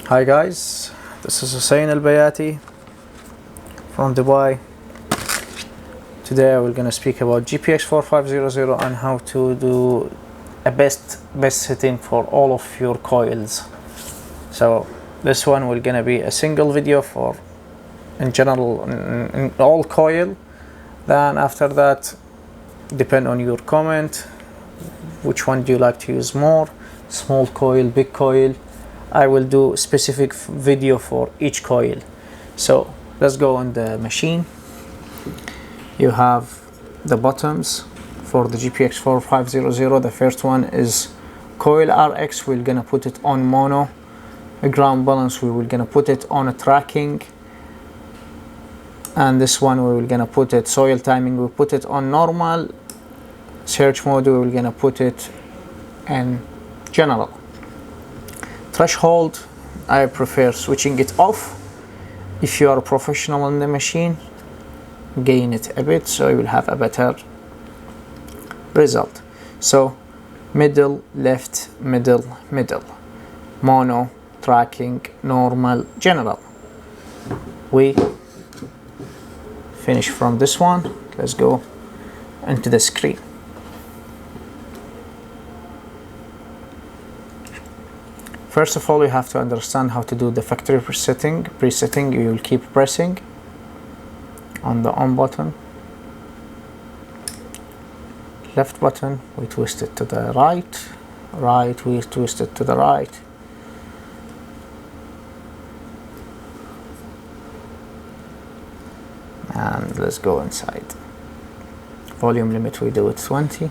Hi guys, this is البياتي from Dubai. Today we're gonna speak about GPX 4500 and how to do a best setting for all of your coils. So this one will gonna be a single video for in general in all coil. Then after that, depend on your comment, which one do you like to use more, small coil, big coil. I will do specific video for each coil. So let's go on the machine. You have the buttons for the GPX 4500. The first one is Coil RX. We're gonna put it on mono. A ground balance, we will gonna put it on a tracking. And this one we will gonna put it soil timing, we put it on normal. Search mode, we will gonna put it in general. Threshold, I prefer switching it off. If you are a professional on the machine, gain it a bit so you will have a better result. So middle, left, middle, middle, mono, tracking, normal, general. We finish from this one. Let's go into the screen. First of all, you have to understand how to do the factory presetting. You will keep pressing on the on button, left button, we twist it to the right, we twist it to the right. And let's go inside. Volume limit, we do it 20.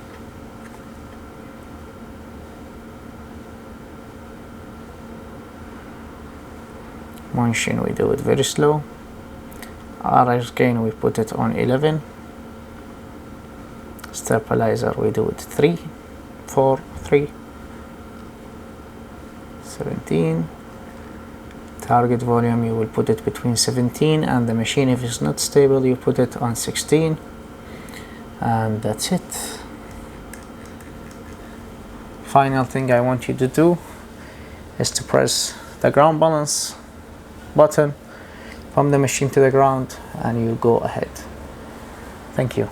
Motion, we do it very slow. RX gain, we put it on 11. Stabilizer, we do it 3, 4, 3, 17. Target volume, you will put it between 17, and the machine, if it's not stable, you put it on 16. And that's it. Final thing I want you to do is to press the ground balance button from the machine to the ground, and you go ahead. Thank you.